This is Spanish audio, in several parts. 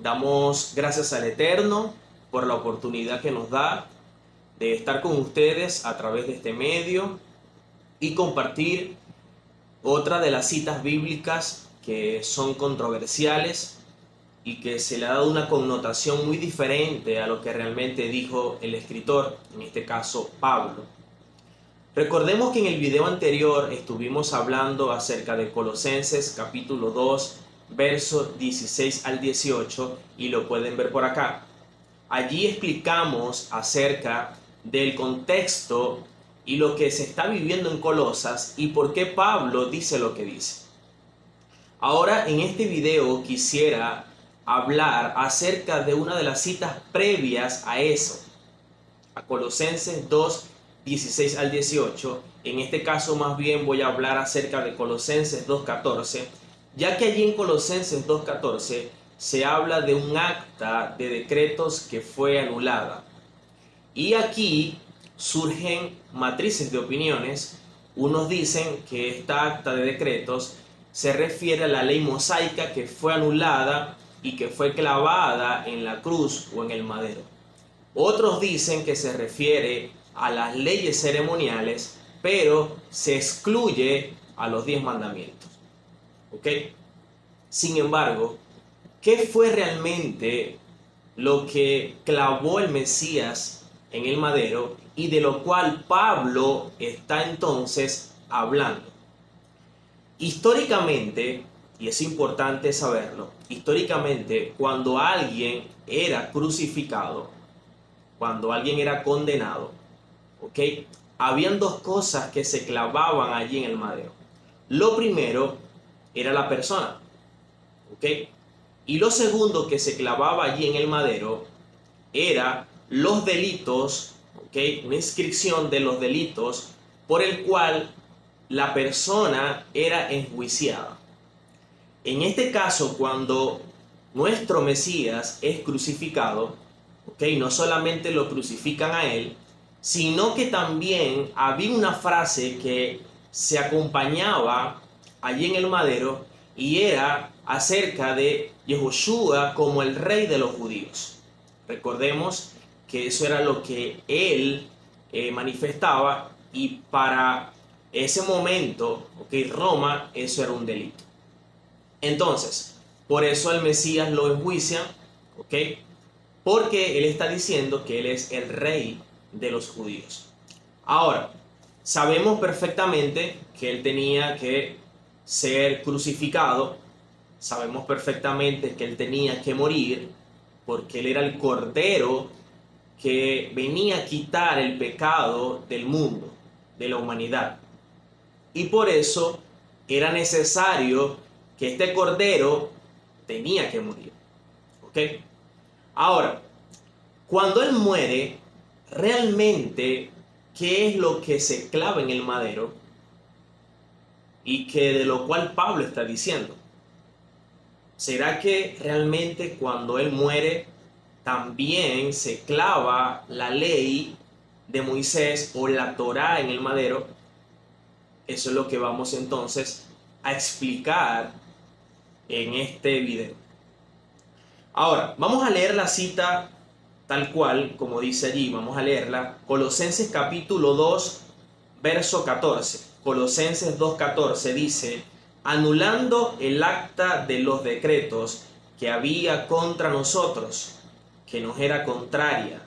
Damos gracias al Eterno por la oportunidad que nos da de estar con ustedes a través de este medio y compartir otra de las citas bíblicas que son controversiales y que se le ha dado una connotación muy diferente a lo que realmente dijo el escritor, en este caso Pablo. Recordemos que en el video anterior estuvimos hablando acerca de Colosenses capítulo 2, versos 16 al 18 y lo pueden ver por acá. Allí explicamos acerca del contexto y lo que se está viviendo en Colosas y por qué Pablo dice lo que dice. Ahora en este video quisiera hablar acerca de una de las citas previas a eso, a Colosenses 2, 16 al 18. En este caso más bien voy a hablar acerca de Colosenses 2:14, ya que allí en Colosenses 2:14 se habla de un acta de decretos que fue anulada. Y aquí surgen matrices de opiniones. Unos dicen que esta acta de decretos se refiere a la ley mosaica que fue anulada y que fue clavada en la cruz o en el madero. Otros dicen que se refiere a las leyes ceremoniales, pero se excluye a los 10 mandamientos. ¿Ok? Sin embargo, ¿qué fue realmente lo que clavó el Mesías en el madero y de lo cual Pablo está entonces hablando? Históricamente, y es importante saberlo, históricamente cuando alguien era crucificado, cuando alguien era condenado, ¿ok? Habían dos cosas que se clavaban allí en el madero. Lo primero era la persona, ¿ok? Y lo segundo que se clavaba allí en el madero era los delitos, ¿ok? Una inscripción de los delitos por el cual la persona era enjuiciada. En este caso, cuando nuestro Mesías es crucificado, ¿ok? No solamente lo crucifican a él, sino que también había una frase que se acompañaba allí en el madero y era acerca de Yehoshua como el rey de los judíos. Recordemos que eso era lo que él manifestaba y para ese momento, ¿ok? Roma, eso era un delito. Entonces, por eso al Mesías lo enjuician, ¿ok? Porque él está diciendo que él es el rey de los judíos. Ahora, sabemos perfectamente que él tenía que ser crucificado, sabemos perfectamente que él tenía que morir, porque él era el cordero que venía a quitar el pecado del mundo, de la humanidad. Y por eso era necesario que este cordero tenía que morir. ¿Ok? Ahora, cuando él muere, realmente, ¿qué es lo que se clava en el madero? Y que de lo cual Pablo está diciendo. ¿Será que realmente cuando él muere también se clava la ley de Moisés o la Torá en el madero? Eso es lo que vamos entonces a explicar en este video. Ahora, vamos a leer la cita tal cual, como dice allí, vamos a leerla. Colosenses capítulo 2, verso 14. Colosenses 2:14 dice: anulando el acta de los decretos que había contra nosotros, que nos era contraria,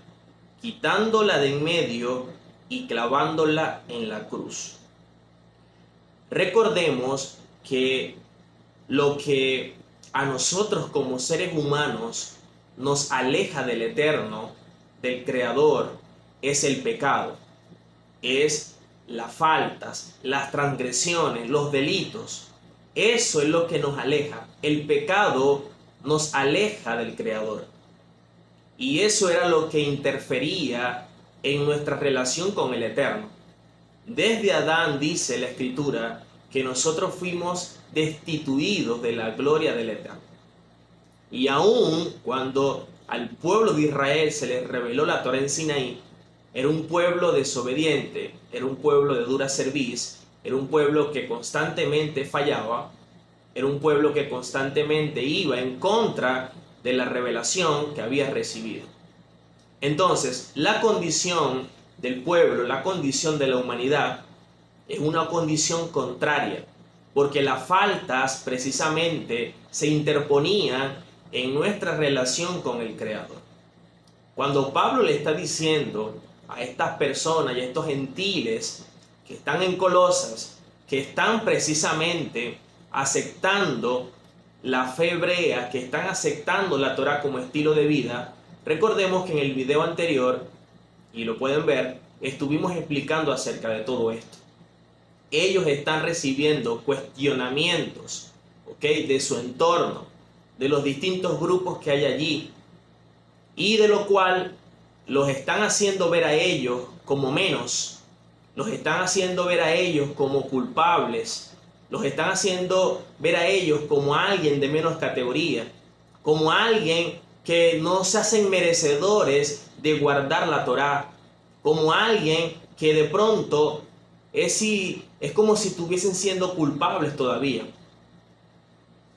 quitándola de en medio y clavándola en la cruz. Recordemos que lo que a nosotros como seres humanos nos aleja del Eterno, del Creador, es el pecado, es las faltas, las transgresiones, los delitos. Eso es lo que nos aleja. El pecado nos aleja del Creador. Y eso era lo que interfería en nuestra relación con el Eterno. Desde Adán dice la Escritura que nosotros fuimos destituidos de la gloria del Eterno. Y aún cuando al pueblo de Israel se les reveló la Torá en Sinaí, era un pueblo desobediente, era un pueblo de dura cerviz, era un pueblo que constantemente fallaba, era un pueblo que constantemente iba en contra de la revelación que había recibido. Entonces, la condición del pueblo, la condición de la humanidad, es una condición contraria, porque las faltas precisamente se interponían en nuestra relación con el Creador. Cuando Pablo le está diciendo a estas personas y a estos gentiles que están en Colosas, que están precisamente aceptando la fe hebrea, que están aceptando la Torá como estilo de vida, recordemos que en el video anterior, y lo pueden ver, estuvimos explicando acerca de todo esto. Ellos están recibiendo cuestionamientos, ¿ok?, de su entorno, de los distintos grupos que hay allí, y de lo cual los están haciendo ver a ellos como menos, los están haciendo ver a ellos como culpables, los están haciendo ver a ellos como alguien de menos categoría, como alguien que no se hacen merecedores de guardar la Torá, como alguien que de pronto es como si estuviesen siendo culpables todavía.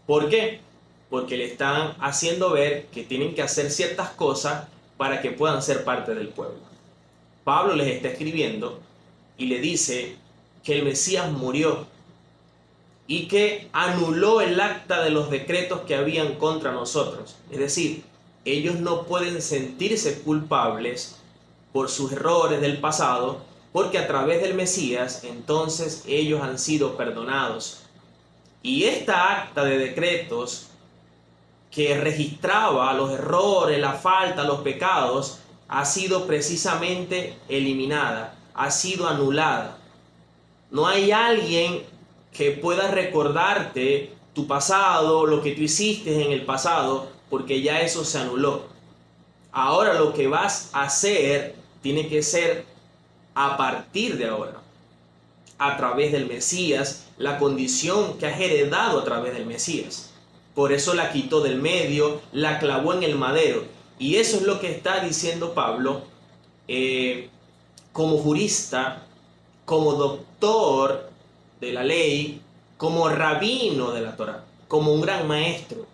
¿Por qué? Porque le están haciendo ver que tienen que hacer ciertas cosas para que puedan ser parte del pueblo. Pablo les está escribiendo y le dice que el Mesías murió y que anuló el acta de los decretos que habían contra nosotros. Es decir, ellos no pueden sentirse culpables por sus errores del pasado, porque a través del Mesías entonces ellos han sido perdonados. Y esta acta de decretos que registraba los errores, la falta, los pecados, ha sido precisamente eliminada, ha sido anulada. No hay alguien que pueda recordarte tu pasado, lo que tú hiciste en el pasado, porque ya eso se anuló. Ahora lo que vas a hacer tiene que ser a partir de ahora, a través del Mesías, la condición que has heredado a través del Mesías. Por eso la quitó del medio, la clavó en el madero. Y eso es lo que está diciendo Pablo como jurista, como doctor de la ley, como rabino de la Torá, como un gran maestro.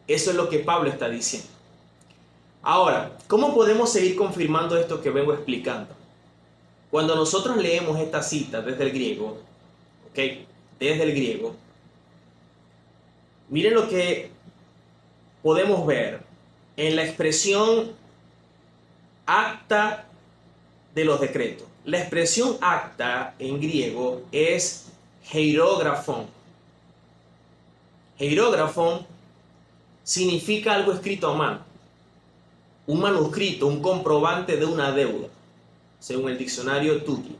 Eso es lo que Pablo está diciendo. Ahora, ¿cómo podemos seguir confirmando esto que vengo explicando? Cuando nosotros leemos esta cita desde el griego, ¿ok?, desde el griego, miren lo que podemos ver en la expresión acta de los decretos. La expresión acta en griego es hierógrafon. Hierógrafon significa algo escrito a mano, un manuscrito, un comprobante de una deuda, según el diccionario Tuki.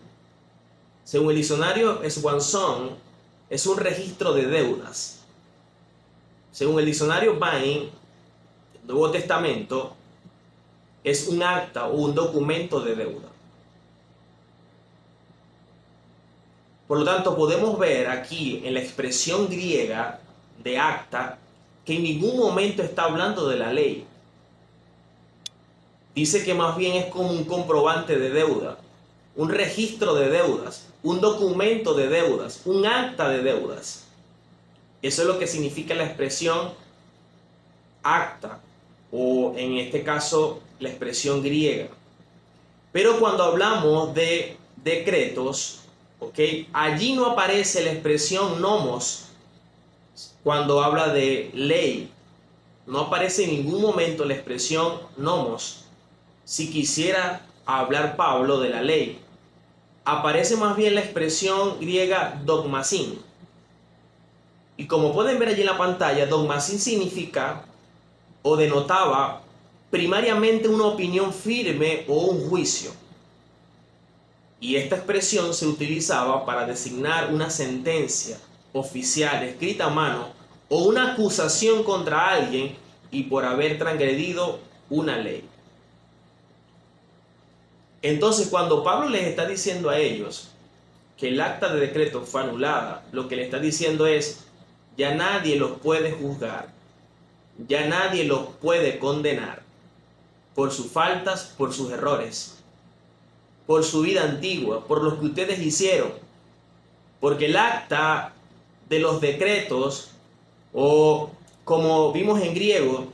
Según el diccionario Swanson, es un registro de deudas. Según el diccionario Bain, el Nuevo Testamento, es un acta o un documento de deuda. Por lo tanto, podemos ver aquí en la expresión griega de acta que en ningún momento está hablando de la ley. Dice que más bien es como un comprobante de deuda, un registro de deudas, un documento de deudas, un acta de deudas. Eso es lo que significa la expresión acta, o en este caso la expresión griega. Pero cuando hablamos de decretos, ¿ok?, allí no aparece la expresión nomos. Cuando habla de ley, no aparece en ningún momento la expresión nomos. Si quisiera hablar Pablo de la ley, aparece más bien la expresión griega dogmasin. Y como pueden ver allí en la pantalla, dogmasin significa o denotaba primariamente una opinión firme o un juicio. Y esta expresión se utilizaba para designar una sentencia oficial escrita a mano o una acusación contra alguien y por haber transgredido una ley. Entonces, cuando Pablo les está diciendo a ellos que el acta de decreto fue anulada, lo que le está diciendo es: ya nadie los puede juzgar, ya nadie los puede condenar por sus faltas, por sus errores, por su vida antigua, por lo que ustedes hicieron. Porque el acta de los decretos, o como vimos en griego,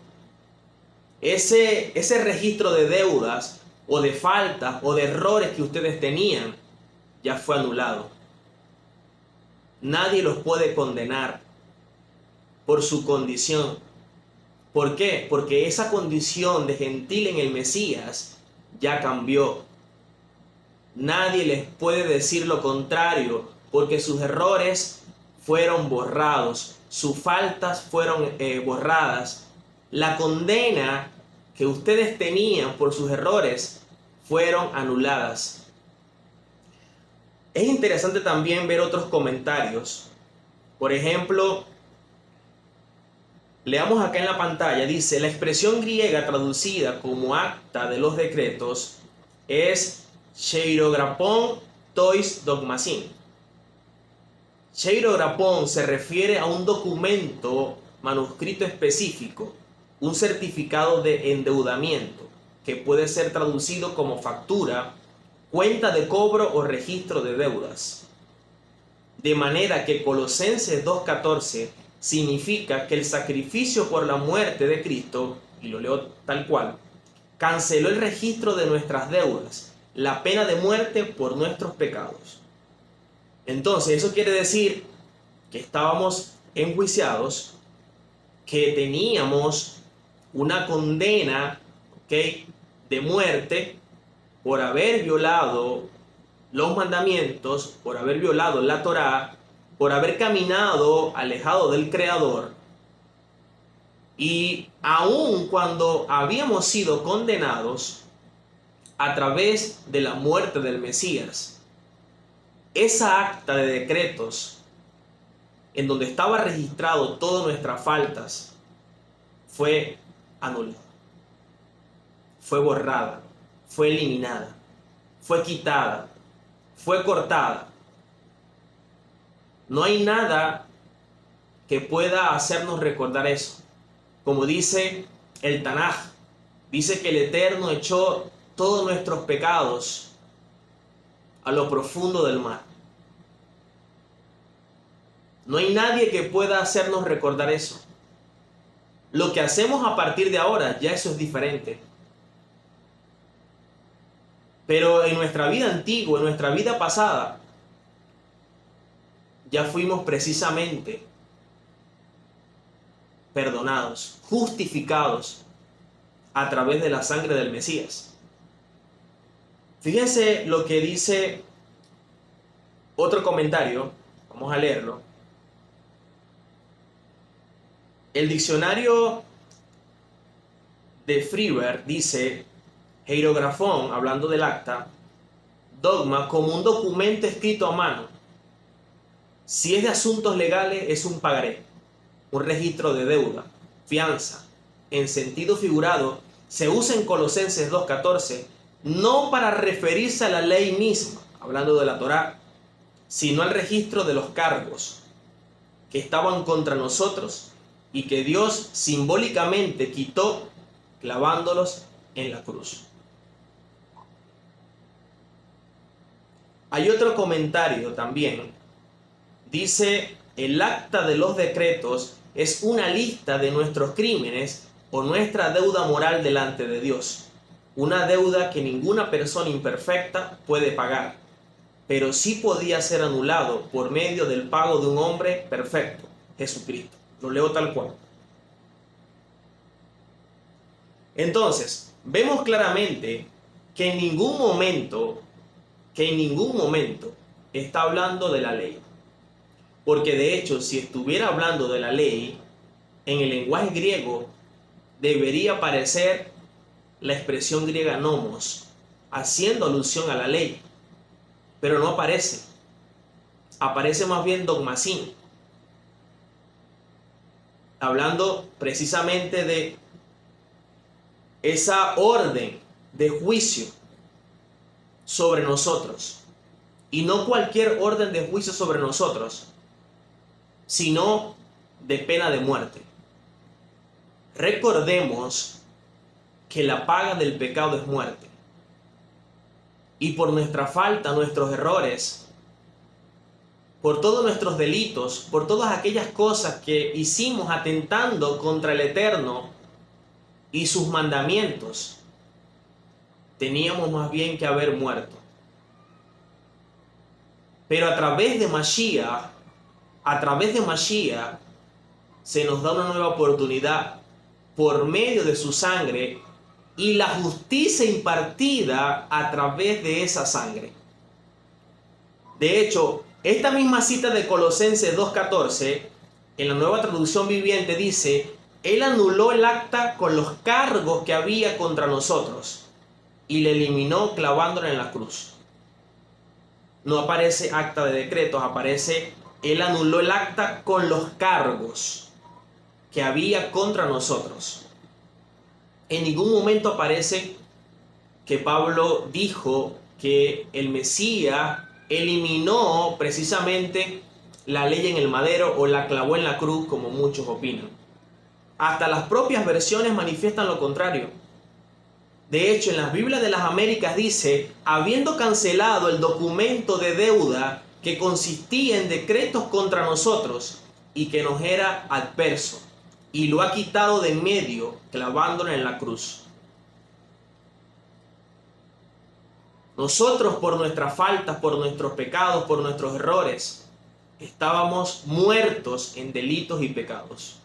ese registro de deudas o de faltas o de errores que ustedes tenían ya fue anulado. Nadie los puede condenar por su condición. ¿Por qué? Porque esa condición de gentil en el Mesías ya cambió. Nadie les puede decir lo contrario, porque sus errores fueron borrados, sus faltas fueron borradas. La condena que ustedes tenían por sus errores fueron anuladas. Es interesante también ver otros comentarios. Por ejemplo, leamos acá en la pantalla, dice, la expresión griega traducida como acta de los decretos es Chirograpón tois dogmasin. Chirograpón se refiere a un documento manuscrito específico, un certificado de endeudamiento, que puede ser traducido como factura, cuenta de cobro o registro de deudas. De manera que Colosenses 2:14 significa que el sacrificio por la muerte de Cristo, y lo leo tal cual, canceló el registro de nuestras deudas, la pena de muerte por nuestros pecados. Entonces, eso quiere decir que estábamos enjuiciados, que teníamos una condena, ¿okay?, de muerte por haber violado los mandamientos, por haber violado la Torá, por haber caminado alejado del Creador. Y aun cuando habíamos sido condenados a través de la muerte del Mesías, esa acta de decretos en donde estaba registrado todas nuestras faltas fue anulada, fue borrada, fue eliminada, fue quitada, fue cortada. No hay nada que pueda hacernos recordar eso. Como dice el Tanaj, dice que el Eterno echó todos nuestros pecados a lo profundo del mar. No hay nadie que pueda hacernos recordar eso. Lo que hacemos a partir de ahora, ya eso es diferente. Pero en nuestra vida antigua, en nuestra vida pasada, ya fuimos precisamente perdonados, justificados a través de la sangre del Mesías. Fíjense lo que dice otro comentario, vamos a leerlo. El diccionario de Freeberg dice, heirografón, hablando del acta, dogma como un documento escrito a mano. Si es de asuntos legales, es un pagaré, un registro de deuda, fianza. En sentido figurado, se usa en Colosenses 2:14, no para referirse a la ley misma, hablando de la Torá, sino al registro de los cargos que estaban contra nosotros y que Dios simbólicamente quitó clavándolos en la cruz. Hay otro comentario también. Dice, el acta de los decretos es una lista de nuestros crímenes o nuestra deuda moral delante de Dios. Una deuda que ninguna persona imperfecta puede pagar, pero sí podía ser anulado por medio del pago de un hombre perfecto, Jesucristo. Lo leo tal cual. Entonces, vemos claramente que en ningún momento está hablando de la ley. Porque de hecho, si estuviera hablando de la ley, en el lenguaje griego debería aparecer la expresión griega nomos, haciendo alusión a la ley. Pero no aparece. Aparece más bien dogmasin, hablando precisamente de esa orden de juicio sobre nosotros. Y no cualquier orden de juicio sobre nosotros, sino de pena de muerte. Recordemos que la paga del pecado es muerte. Y por nuestra falta, nuestros errores, por todos nuestros delitos, por todas aquellas cosas que hicimos atentando contra el Eterno, y sus mandamientos, teníamos más bien que haber muerto. Pero a través de Mashiach, se nos da una nueva oportunidad por medio de su sangre y la justicia impartida a través de esa sangre. De hecho, esta misma cita de Colosenses 2:14, en la Nueva Traducción Viviente dice: Él anuló el acta con los cargos que había contra nosotros y le eliminó clavándolo en la cruz. No aparece acta de decretos, aparece: Él anuló el acta con los cargos que había contra nosotros. En ningún momento aparece que Pablo dijo que el Mesías eliminó precisamente la ley en el madero o la clavó en la cruz, como muchos opinan. Hasta las propias versiones manifiestan lo contrario. De hecho, en las Biblias de las Américas dice: habiendo cancelado el documento de deuda que consistía en decretos contra nosotros y que nos era adverso, y lo ha quitado de en medio, clavándolo en la cruz. Nosotros, por nuestras faltas, por nuestros pecados, por nuestros errores, estábamos muertos en delitos y pecados.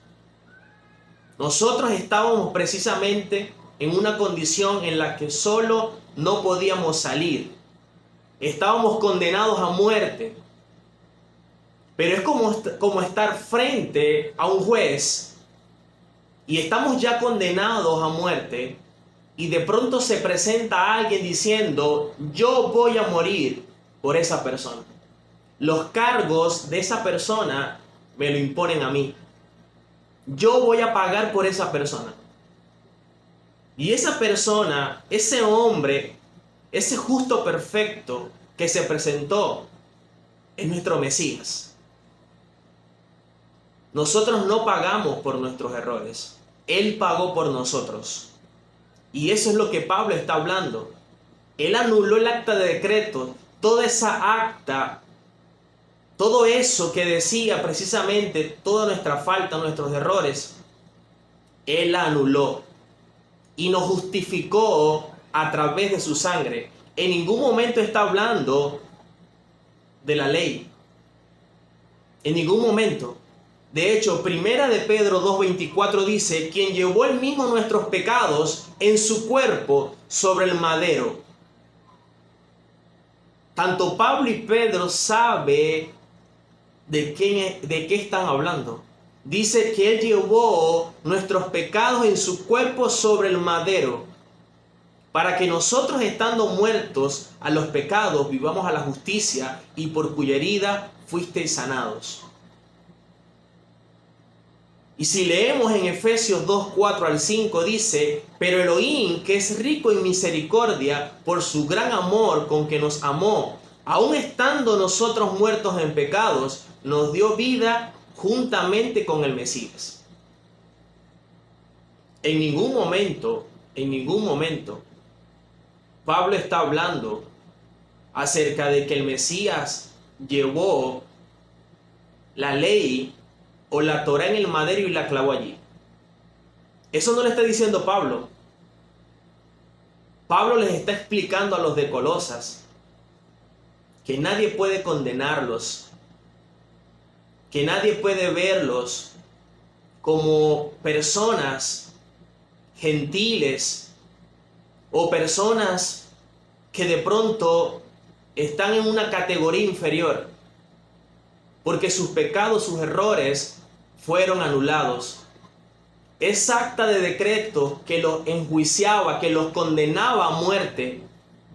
Nosotros estábamos precisamente en una condición en la que solo no podíamos salir. Estábamos condenados a muerte. Pero es como estar frente a un juez y estamos ya condenados a muerte, y de pronto se presenta alguien diciendo: yo voy a morir por esa persona. Los cargos de esa persona me lo imponen a mí. Yo voy a pagar por esa persona. Y esa persona, ese hombre, ese justo perfecto que se presentó, es nuestro Mesías. Nosotros no pagamos por nuestros errores. Él pagó por nosotros. Y eso es lo que Pablo está hablando. Él anuló el acta de decreto, toda esa acta, todo eso que decía precisamente toda nuestra falta, nuestros errores. Él la anuló y nos justificó a través de su sangre. En ningún momento está hablando de la ley. En ningún momento. De hecho, Primera de Pedro 2:24 dice: quien llevó él mismo nuestros pecados en su cuerpo sobre el madero. Tanto Pablo y Pedro saben de qué están hablando. Dice que él llevó nuestros pecados en su cuerpo sobre el madero, para que nosotros, estando muertos a los pecados, vivamos a la justicia, y por cuya herida fuisteis sanados. Y si leemos en Efesios 2:4-5, dice: pero Elohim, que es rico en misericordia, por su gran amor con que nos amó, aun estando nosotros muertos en pecados, nos dio vida juntamente con el Mesías. En ningún momento, Pablo está hablando acerca de que el Mesías llevó la ley o la Torá en el madero y la clavó allí. Eso no le está diciendo Pablo. Pablo les está explicando a los de Colosas que nadie puede condenarlos, que nadie puede verlos como personas gentiles o personas que de pronto están en una categoría inferior, porque sus pecados, sus errores fueron anulados. Esa acta de decreto que los enjuiciaba, que los condenaba a muerte,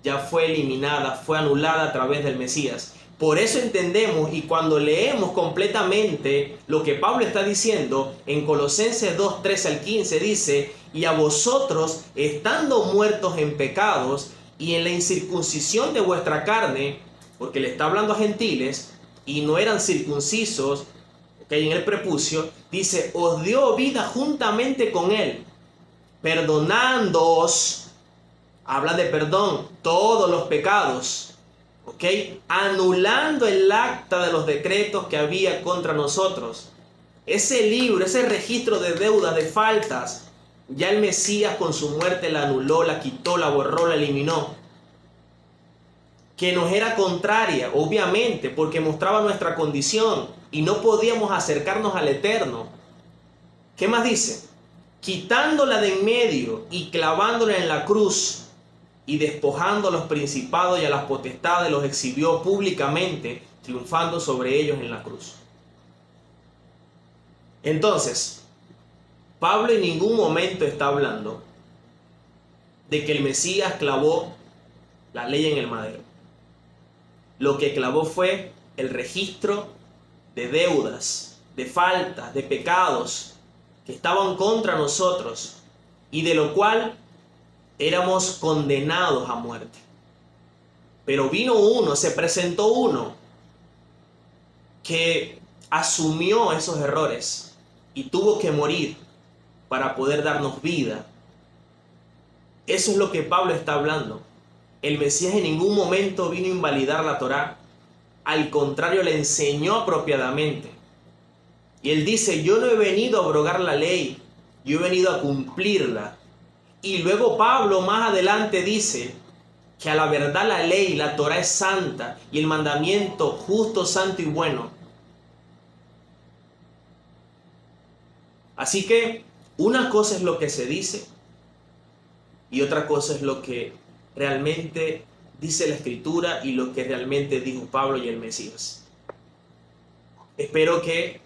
ya fue eliminada, fue anulada a través del Mesías. Por eso entendemos, y cuando leemos completamente lo que Pablo está diciendo en Colosenses 2:13-15, dice: y a vosotros, estando muertos en pecados y en la incircuncisión de vuestra carne, porque le está hablando a gentiles y no eran circuncisos, en el prepucio, dice: os dio vida juntamente con él, perdonándoos, habla de perdón, todos los pecados, anulando el acta de los decretos que había contra nosotros. Ese libro, ese registro de deudas, de faltas, Ya el Mesías con su muerte la anuló, la quitó, la borró, la eliminó. Que nos era contraria, obviamente, porque mostraba nuestra condición y no podíamos acercarnos al Eterno. ¿Qué más dice? Quitándola de en medio y clavándola en la cruz y despojando a los principados y a las potestades, los exhibió públicamente, triunfando sobre ellos en la cruz. Entonces, Pablo en ningún momento está hablando de que el Mesías clavó la ley en el madero. Lo que clavó fue el registro de deudas, de faltas, de pecados que estaban contra nosotros y de lo cual éramos condenados a muerte. Pero vino uno, se presentó uno que asumió esos errores y tuvo que morir para poder darnos vida. Eso es lo que Pablo está hablando. El Mesías en ningún momento vino a invalidar la Torá. Al contrario, le enseñó apropiadamente. Y él dice, yo no he venido a abrogar la ley, yo he venido a cumplirla. Y luego Pablo más adelante dice que a la verdad la ley, la Torá es santa y el mandamiento justo, santo y bueno. Así que una cosa es lo que se dice y otra cosa es lo que realmente dice la Escritura y lo que realmente dijo Pablo y el Mesías. Espero que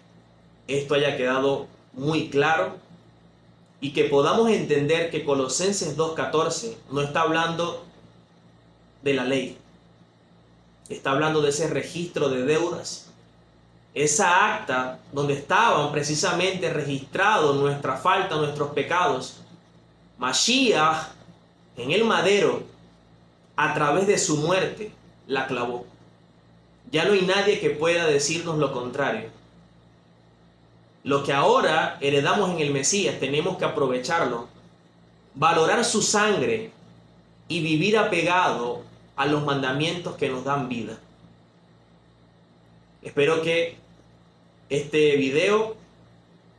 esto haya quedado muy claro y que podamos entender que Colosenses 2:14 no está hablando de la ley, está hablando de ese registro de deudas, esa acta donde estaban precisamente registrados nuestra falta, nuestros pecados. Mashiach en el madero, a través de su muerte, la clavó. Ya no hay nadie que pueda decirnos lo contrario. Lo que ahora heredamos en el Mesías, tenemos que aprovecharlo, valorar su sangre y vivir apegado a los mandamientos que nos dan vida. Espero que este video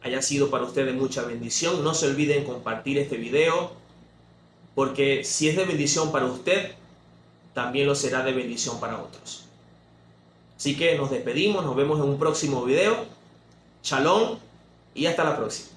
haya sido para ustedes mucha bendición. No se olviden compartir este video, porque si es de bendición para usted, también lo será de bendición para otros. Así que nos despedimos, nos vemos en un próximo video. Shalom y hasta la próxima.